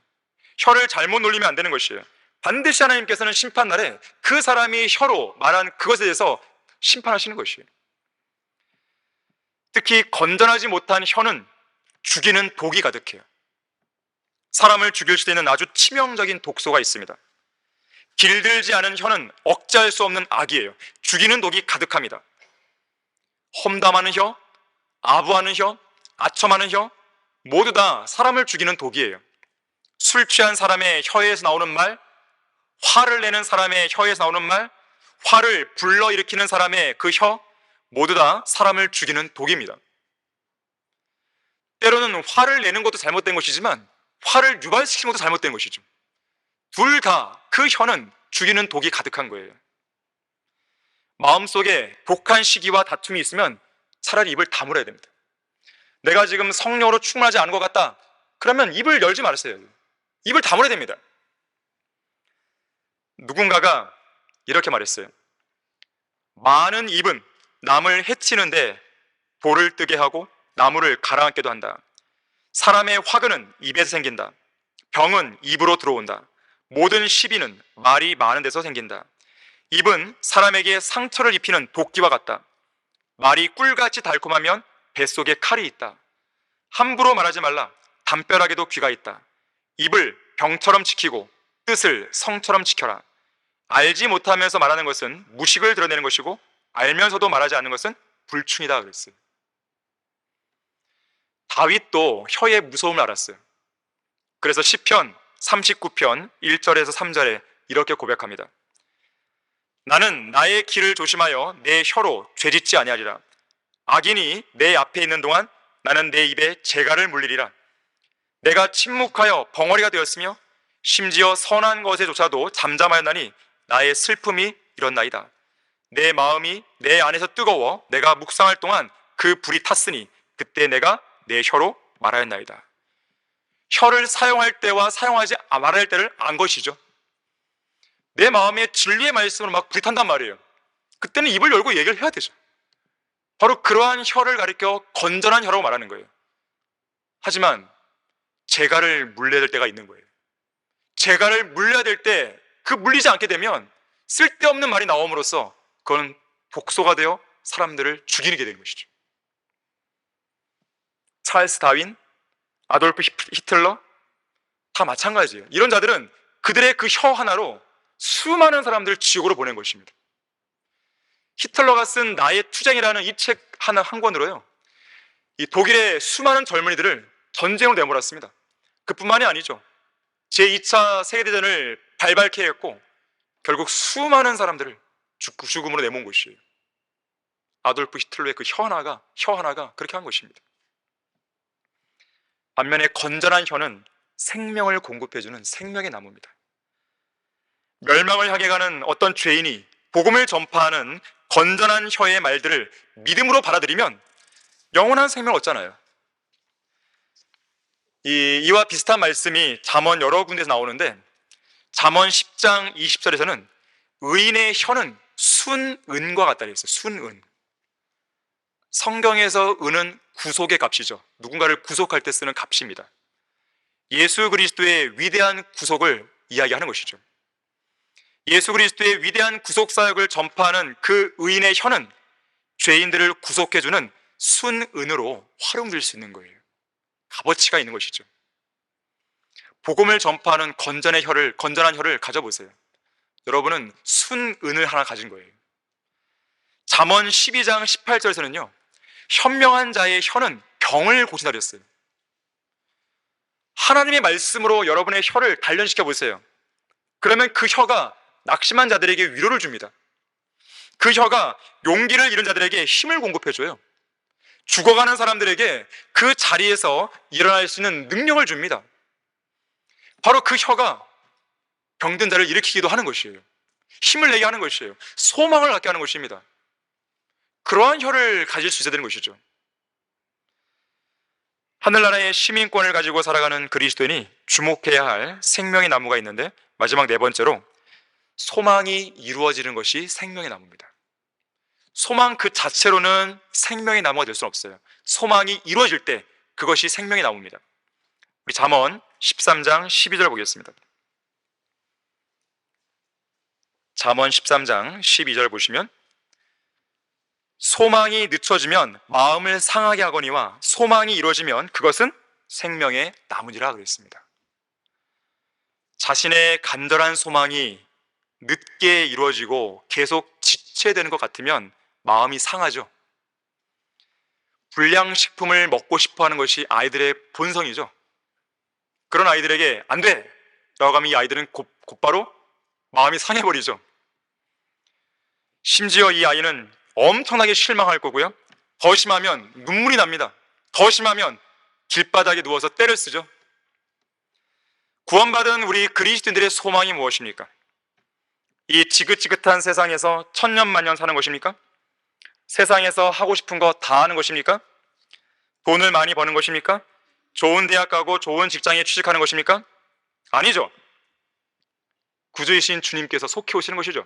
혀를 잘못 놀리면 안 되는 것이에요. 반드시 하나님께서는 심판날에 그 사람이 혀로 말한 그것에 대해서 심판하시는 것이에요. 특히 건전하지 못한 혀는 죽이는 독이 가득해요. 사람을 죽일 수 있는 아주 치명적인 독소가 있습니다. 길들지 않은 혀는 억제할 수 없는 악이에요. 죽이는 독이 가득합니다. 험담하는 혀, 아부하는 혀, 아첨하는 혀, 모두 다 사람을 죽이는 독이에요. 술 취한 사람의 혀에서 나오는 말, 화를 내는 사람의 혀에서 나오는 말, 화를 불러일으키는 사람의 그 혀, 모두 다 사람을 죽이는 독입니다. 때로는 화를 내는 것도 잘못된 것이지만 화를 유발시키는 것도 잘못된 것이죠. 둘 다 그 혀는 죽이는 독이 가득한 거예요. 마음속에 독한 시기와 다툼이 있으면 차라리 입을 다물어야 됩니다. 내가 지금 성령으로 충만하지 않은 것 같다, 그러면 입을 열지 말으세요. 입을 다물어야 됩니다. 누군가가 이렇게 말했어요. 많은 입은 남을 해치는데 돌을 뜨게 하고 나무를 가라앉게도 한다. 사람의 화근은 입에서 생긴다. 병은 입으로 들어온다. 모든 시비는 말이 많은 데서 생긴다. 입은 사람에게 상처를 입히는 도끼와 같다. 말이 꿀같이 달콤하면 뱃속에 칼이 있다. 함부로 말하지 말라. 담벼락에도 귀가 있다. 입을 병처럼 지키고 뜻을 성처럼 지켜라. 알지 못하면서 말하는 것은 무식을 드러내는 것이고 알면서도 말하지 않는 것은 불충이다 그랬어요. 다윗도 혀의 무서움을 알았어요. 그래서 시편 39편 1절에서 3절에 이렇게 고백합니다. 나는 나의 길을 조심하여 내 혀로 죄짓지 아니하리라. 악인이 내 앞에 있는 동안 나는 내 입에 재갈을 물리리라. 내가 침묵하여 벙어리가 되었으며 심지어 선한 것에조차도 잠잠하였나니 나의 슬픔이 이렇나이다. 내 마음이 내 안에서 뜨거워 내가 묵상할 동안 그 불이 탔으니 그때 내가 내 혀로 말하였나이다. 혀를 사용할 때와 사용하지 말아야 할 때를 안 것이죠. 내 마음에 진리의 말씀으로 막 불이 탄단 말이에요. 그때는 입을 열고 얘기를 해야 되죠. 바로 그러한 혀를 가리켜 건전한 혀라고 말하는 거예요. 하지만 재갈을 물려야 될 때가 있는 거예요. 재갈을 물려야 될 때 그 물리지 않게 되면 쓸데없는 말이 나옴으로써 그건 독소가 되어 사람들을 죽이게 되는 것이죠. 찰스 다윈, 아돌프 히틀러 다 마찬가지예요. 이런 자들은 그들의 그 혀 하나로 수많은 사람들을 지옥으로 보낸 것입니다. 히틀러가 쓴 나의 투쟁이라는 이 책 한 권으로요, 이 독일의 수많은 젊은이들을 전쟁으로 내몰았습니다. 그뿐만이 아니죠. 제2차 세계대전을 발발케 했고 결국 수많은 사람들을 죽음으로 내몬 것이에요. 아돌프 히틀러의 그 혀 하나가 그렇게 한 것입니다. 반면에 건전한 혀는 생명을 공급해주는 생명의 나무입니다. 멸망을 향해 가는 어떤 죄인이 복음을 전파하는 건전한 혀의 말들을 믿음으로 받아들이면 영원한 생명을 얻잖아요. 이와 비슷한 말씀이 잠언 여러 군데에서 나오는데 잠언 10장 20절에서는 의인의 혀는 순은과 같다 그랬어요. 순은. 성경에서 은은 구속의 값이죠. 누군가를 구속할 때 쓰는 값입니다. 예수 그리스도의 위대한 구속을 이야기하는 것이죠. 예수 그리스도의 위대한 구속 사역을 전파하는 그 의인의 혀는 죄인들을 구속해주는 순은으로 활용될 수 있는 거예요. 값어치가 있는 것이죠. 복음을 전파하는 건전한 혀를 가져보세요. 여러분은 순은을 하나 가진 거예요. 잠언 12장 18절에서는요, 현명한 자의 혀는 병을 고친다 그랬어요. 하나님의 말씀으로 여러분의 혀를 단련시켜 보세요. 그러면 그 혀가 낙심한 자들에게 위로를 줍니다. 그 혀가 용기를 잃은 자들에게 힘을 공급해줘요. 죽어가는 사람들에게 그 자리에서 일어날 수 있는 능력을 줍니다. 바로 그 혀가 병든 자를 일으키기도 하는 것이에요. 힘을 내게 하는 것이에요. 소망을 갖게 하는 것입니다. 그러한 혀를 가질 수 있어야 되는 것이죠. 하늘나라의 시민권을 가지고 살아가는 그리스도인이 주목해야 할 생명의 나무가 있는데, 마지막 네 번째로 소망이 이루어지는 것이 생명의 나무입니다. 소망 그 자체로는 생명의 나무가 될 수는 없어요. 소망이 이루어질 때 그것이 생명의 나무입니다. 우리 잠언 13장 12절 보겠습니다. 잠언 13장 12절 보시면, 소망이 늦춰지면 마음을 상하게 하거니와 소망이 이루어지면 그것은 생명의 나무니라 그랬습니다. 자신의 간절한 소망이 늦게 이루어지고 계속 지체되는 것 같으면 마음이 상하죠. 불량식품을 먹고 싶어하는 것이 아이들의 본성이죠. 그런 아이들에게 안 돼! 라고 하면 이 아이들은 곧바로 마음이 상해버리죠. 심지어 이 아이는 엄청나게 실망할 거고요, 더 심하면 눈물이 납니다. 더 심하면 길바닥에 누워서 떼를 쓰죠. 구원받은 우리 그리스도인들의 소망이 무엇입니까? 이 지긋지긋한 세상에서 천년만년 사는 것입니까? 세상에서 하고 싶은 거 다 하는 것입니까? 돈을 많이 버는 것입니까? 좋은 대학 가고 좋은 직장에 취직하는 것입니까? 아니죠. 구주이신 주님께서 속히 오시는 것이죠.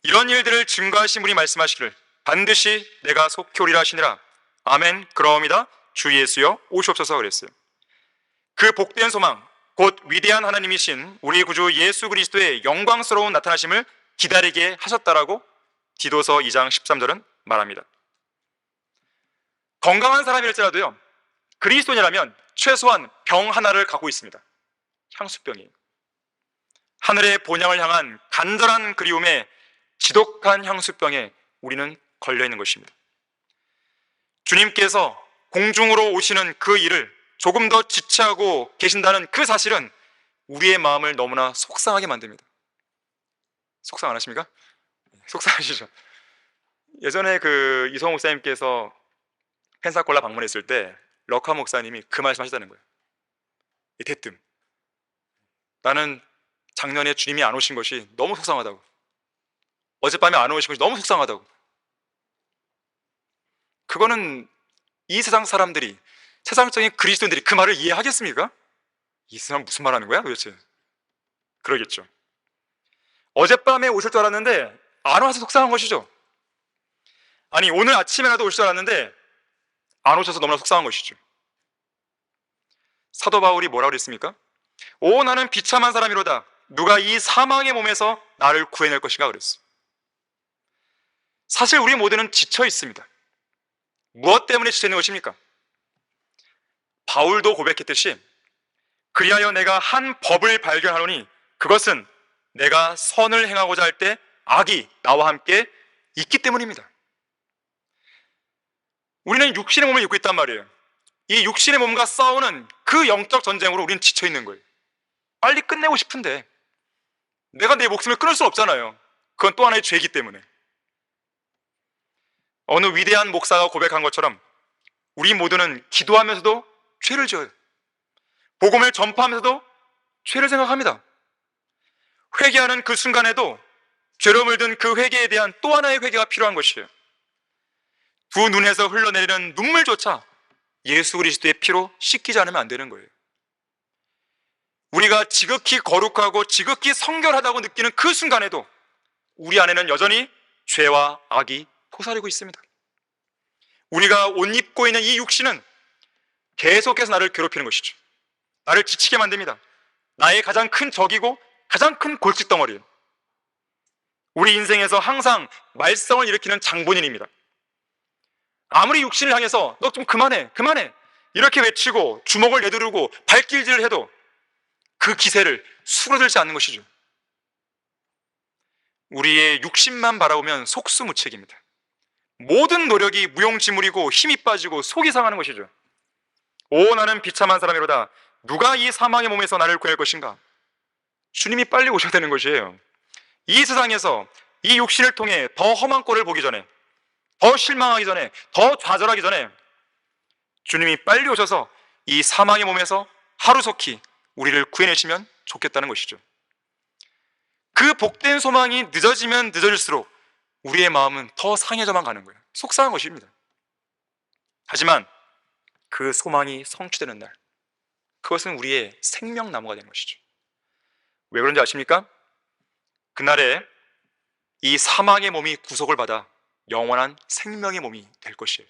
이런 일들을 증거하신 분이 말씀하시기를 반드시 내가 속히 오리라 하시니라. 아멘. 그러옵니다. 주 예수여 오시옵소서 그랬어요. 그 복된 소망, 곧 위대한 하나님이신 우리 구주 예수 그리스도의 영광스러운 나타나심을 기다리게 하셨다라고 디도서 2장 13절은 말합니다. 건강한 사람일지라도요, 그리스도인이라면 최소한 병 하나를 갖고 있습니다. 향수병이에요. 하늘의 본향을 향한 간절한 그리움에 지독한 향수병에 우리는 걸려있는 것입니다. 주님께서 공중으로 오시는 그 일을 조금 더 지체하고 계신다는 그 사실은 우리의 마음을 너무나 속상하게 만듭니다. 속상 안 하십니까? 속상하시죠? 예전에 그 이성호 목사님께서 펜사콜라 방문했을 때 럭하 목사님이 그 말씀하셨다는 거예요. 대뜸 나는 작년에 주님이 안 오신 것이 너무 속상하다고, 어젯밤에 안 오신 것이 너무 속상하다고. 그거는 이 세상 사람들이, 세상적인 그리스도인들이 그 말을 이해하겠습니까? 이 사람 무슨 말 하는 거야 도대체? 그러겠죠. 어젯밤에 오실 줄 알았는데 안 와서 속상한 것이죠. 아니 오늘 아침에라도 오실 줄 알았는데 안 오셔서 너무나 속상한 것이죠. 사도 바울이 뭐라고 그랬습니까? 오 나는 비참한 사람이로다. 누가 이 사망의 몸에서 나를 구해낼 것인가 그랬어요. 사실 우리 모두는 지쳐 있습니다. 무엇 때문에 지쳐 있는 것입니까? 바울도 고백했듯이 그리하여 내가 한 법을 발견하노니 그것은 내가 선을 행하고자 할 때 악이 나와 함께 있기 때문입니다. 우리는 육신의 몸을 입고 있단 말이에요. 이 육신의 몸과 싸우는 그 영적 전쟁으로 우리는 지쳐 있는 거예요. 빨리 끝내고 싶은데 내가 내 목숨을 끊을 수 없잖아요. 그건 또 하나의 죄이기 때문에. 어느 위대한 목사가 고백한 것처럼 우리 모두는 기도하면서도 죄를 지어요. 복음을 전파하면서도 죄를 생각합니다. 회개하는 그 순간에도 죄로 물든 그 회개에 대한 또 하나의 회개가 필요한 것이에요. 두 눈에서 흘러내리는 눈물조차 예수 그리스도의 피로 씻기지 않으면 안 되는 거예요. 우리가 지극히 거룩하고 지극히 성결하다고 느끼는 그 순간에도 우리 안에는 여전히 죄와 악이 토사리고 있습니다. 우리가 옷 입고 있는 이 육신은 계속해서 나를 괴롭히는 것이죠. 나를 지치게 만듭니다. 나의 가장 큰 적이고 가장 큰 골칫덩어리예요. 우리 인생에서 항상 말썽을 일으키는 장본인입니다. 아무리 육신을 향해서 너 좀 그만해 이렇게 외치고 주먹을 내두르고 발길질을 해도 그 기세를 수그러들지 않는 것이죠. 우리의 육신만 바라보면 속수무책입니다. 모든 노력이 무용지물이고 힘이 빠지고 속이 상하는 것이죠. 오 나는 비참한 사람이로다. 누가 이 사망의 몸에서 나를 구할 것인가? 주님이 빨리 오셔야 되는 것이에요. 이 세상에서 이 육신을 통해 더 험한 꼴을 보기 전에, 더 실망하기 전에, 더 좌절하기 전에 주님이 빨리 오셔서 이 사망의 몸에서 하루속히 우리를 구해내시면 좋겠다는 것이죠. 그 복된 소망이 늦어지면 늦어질수록 우리의 마음은 더 상해져만 가는 거예요. 속상한 것입니다. 하지만 그 소망이 성취되는 날, 그것은 우리의 생명나무가 되는 것이죠. 왜 그런지 아십니까? 그날에 이 사망의 몸이 구속을 받아 영원한 생명의 몸이 될 것이에요.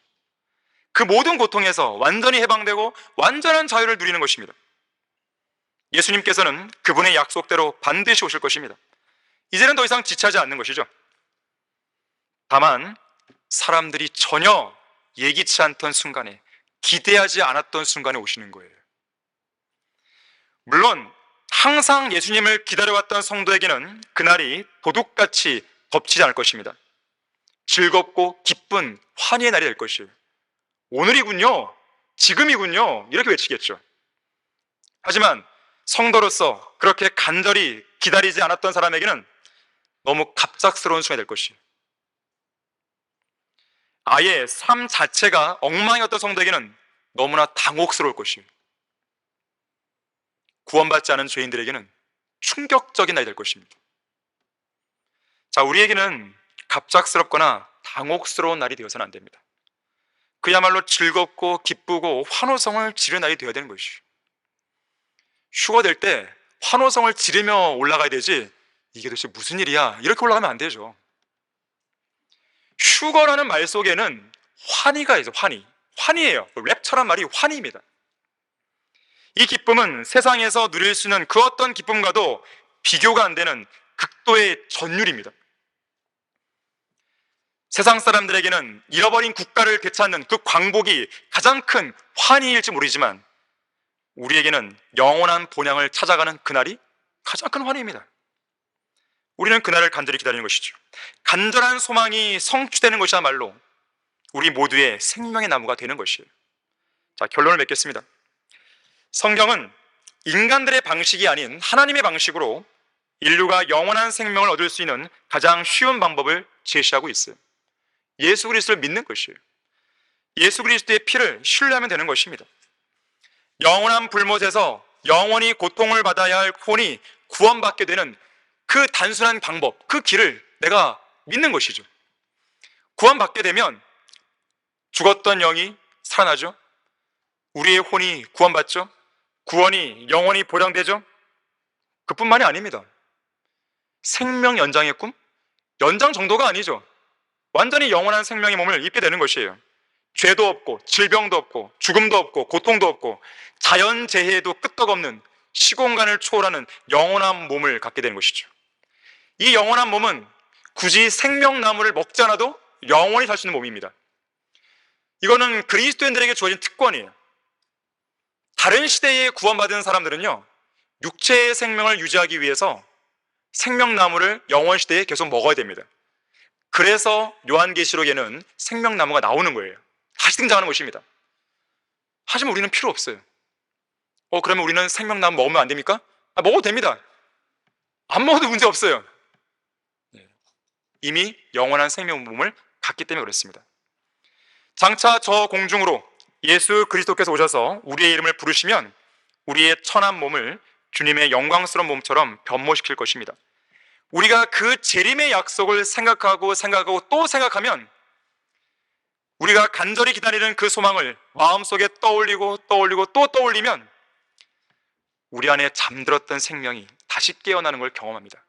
그 모든 고통에서 완전히 해방되고 완전한 자유를 누리는 것입니다. 예수님께서는 그분의 약속대로 반드시 오실 것입니다. 이제는 더 이상 지체하지 않는 것이죠. 다만 사람들이 전혀 예기치 않던 순간에, 기대하지 않았던 순간에 오시는 거예요. 물론 항상 예수님을 기다려왔던 성도에게는 그날이 도둑같이 덮치지 않을 것입니다. 즐겁고 기쁜 환희의 날이 될 것이에요. 오늘이군요, 지금이군요, 이렇게 외치겠죠. 하지만 성도로서 그렇게 간절히 기다리지 않았던 사람에게는 너무 갑작스러운 순간이 될 것이에요. 아예 삶 자체가 엉망이었던 성도에게는 너무나 당혹스러울 것이에요. 구원받지 않은 죄인들에게는 충격적인 날이 될 것입니다. 자, 우리에게는 갑작스럽거나 당혹스러운 날이 되어서는 안 됩니다. 그야말로 즐겁고 기쁘고 환호성을 지르는 날이 되어야 되는 것이죠. 휴가 될 때 환호성을 지르며 올라가야 되지, 이게 도대체 무슨 일이야 이렇게 올라가면 안 되죠. 휴거라는 말 속에는 환희가 있어요. 환희예요. 랩처란 말이 환희입니다. 이 기쁨은 세상에서 누릴 수 있는 그 어떤 기쁨과도 비교가 안 되는 극도의 전율입니다. 세상 사람들에게는 잃어버린 국가를 되찾는 그 광복이 가장 큰 환희일지 모르지만 우리에게는 영원한 본향을 찾아가는 그날이 가장 큰 환희입니다. 우리는 그날을 간절히 기다리는 것이죠. 간절한 소망이 성취되는 것이야말로 우리 모두의 생명의 나무가 되는 것이에요. 자, 결론을 맺겠습니다. 성경은 인간들의 방식이 아닌 하나님의 방식으로 인류가 영원한 생명을 얻을 수 있는 가장 쉬운 방법을 제시하고 있어요. 예수 그리스도를 믿는 것이에요. 예수 그리스도의 피를 신뢰하면 되는 것입니다. 영원한 불못에서 영원히 고통을 받아야 할 혼이 구원받게 되는 그 단순한 방법, 그 길을 내가 믿는 것이죠. 구원받게 되면 죽었던 영이 살아나죠. 우리의 혼이 구원받죠. 구원이 영원히 보장되죠. 그뿐만이 아닙니다. 생명 연장의 꿈? 연장 정도가 아니죠. 완전히 영원한 생명의 몸을 입게 되는 것이에요. 죄도 없고 질병도 없고 죽음도 없고 고통도 없고 자연재해에도 끄떡없는 시공간을 초월하는 영원한 몸을 갖게 되는 것이죠. 이 영원한 몸은 굳이 생명나무를 먹지 않아도 영원히 살 수 있는 몸입니다. 이거는 그리스도인들에게 주어진 특권이에요. 다른 시대에 구원받은 사람들은요, 육체의 생명을 유지하기 위해서 생명나무를 영원시대에 계속 먹어야 됩니다. 그래서 요한계시록에는 생명나무가 나오는 거예요. 다시 등장하는 것입니다. 하지만 우리는 필요 없어요. 그러면 우리는 생명나무 먹으면 안 됩니까? 먹어도 됩니다. 안 먹어도 문제 없어요. 이미 영원한 생명 몸을 갖기 때문에 그렇습니다. 장차 저 공중으로 예수 그리스도께서 오셔서 우리의 이름을 부르시면 우리의 천한 몸을 주님의 영광스러운 몸처럼 변모시킬 것입니다. 우리가 그 재림의 약속을 생각하고 또 생각하면 우리가 간절히 기다리는 그 소망을 마음속에 떠올리고 또 떠올리면 우리 안에 잠들었던 생명이 다시 깨어나는 걸 경험합니다.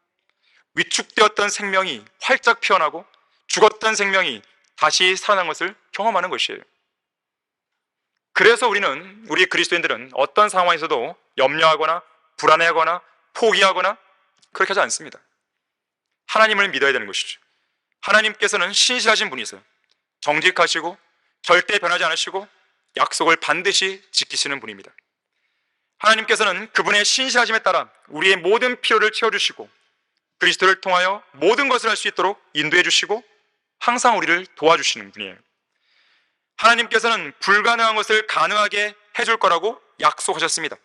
위축되었던 생명이 활짝 피어나고 죽었던 생명이 다시 살아난 것을 경험하는 것이에요. 그래서 우리 그리스도인들은 어떤 상황에서도 염려하거나 불안해하거나 포기하거나 그렇게 하지 않습니다. 하나님을 믿어야 되는 것이죠. 하나님께서는 신실하신 분이세요. 정직하시고 절대 변하지 않으시고 약속을 반드시 지키시는 분입니다. 하나님께서는 그분의 신실하심에 따라 우리의 모든 필요를 채워주시고 그리스도를 통하여 모든 것을 할 수 있도록 인도해 주시고 항상 우리를 도와주시는 분이에요. 하나님께서는 불가능한 것을 가능하게 해줄 거라고 약속하셨습니다.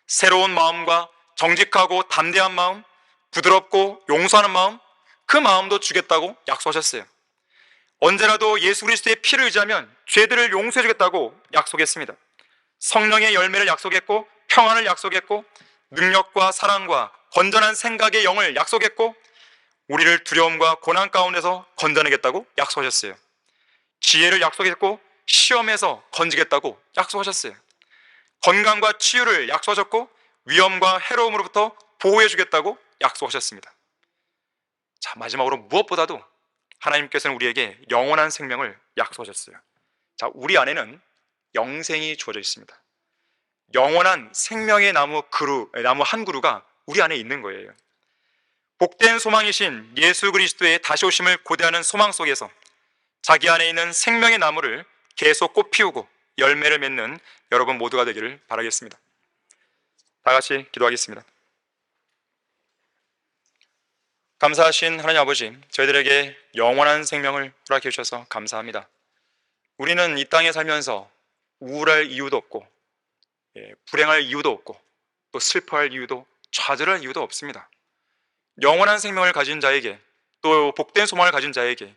새로운 마음과 정직하고 담대한 마음, 부드럽고 용서하는 마음, 그 마음도 주겠다고 약속하셨어요. 언제라도 예수 그리스도의 피를 의지하면 죄들을 용서해 주겠다고 약속했습니다. 성령의 열매를 약속했고 평안을 약속했고 능력과 사랑과 건전한 생각의 영을 약속했고 우리를 두려움과 고난 가운데서 건져내겠다고 약속하셨어요. 지혜를 약속했고 시험에서 건지겠다고 약속하셨어요. 건강과 치유를 약속하셨고 위험과 해로움으로부터 보호해 주겠다고 약속하셨습니다. 자, 마지막으로 무엇보다도 하나님께서는 우리에게 영원한 생명을 약속하셨어요. 자, 우리 안에는 영생이 주어져 있습니다. 영원한 생명의 나무 한 그루가 우리 안에 있는 거예요. 복된 소망이신 예수 그리스도의 다시 오심을 고대하는 소망 속에서 자기 안에 있는 생명의 나무를 계속 꽃피우고 열매를 맺는 여러분 모두가 되기를 바라겠습니다. 다 같이 기도하겠습니다. 감사하신 하나님 아버지, 저희들에게 영원한 생명을 허락해 주셔서 감사합니다. 우리는 이 땅에 살면서 우울할 이유도 없고 불행할 이유도 없고 또 슬퍼할 이유도 좌절할 이유도 없습니다. 영원한 생명을 가진 자에게 또 복된 소망을 가진 자에게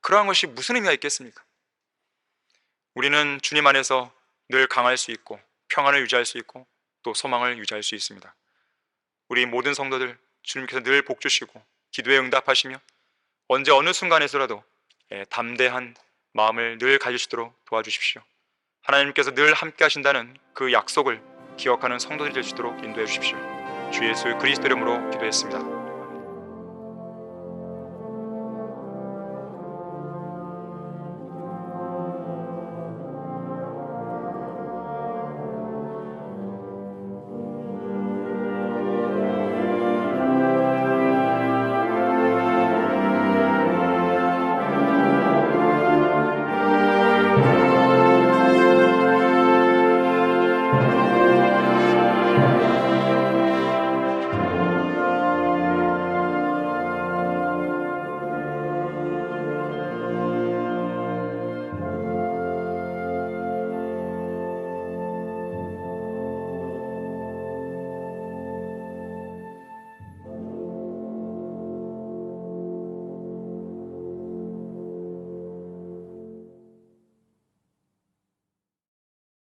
그러한 것이 무슨 의미가 있겠습니까? 우리는 주님 안에서 늘 강할 수 있고 평안을 유지할 수 있고 또 소망을 유지할 수 있습니다. 우리 모든 성도들 주님께서 늘 복 주시고 기도에 응답하시며 언제 어느 순간에서라도 담대한 마음을 늘 가지시도록 도와주십시오. 하나님께서 늘 함께 하신다는 그 약속을 기억하는 성도들이 될 수 있도록 인도해 주십시오. 주 예수 그리스도 이름으로 기도했습니다.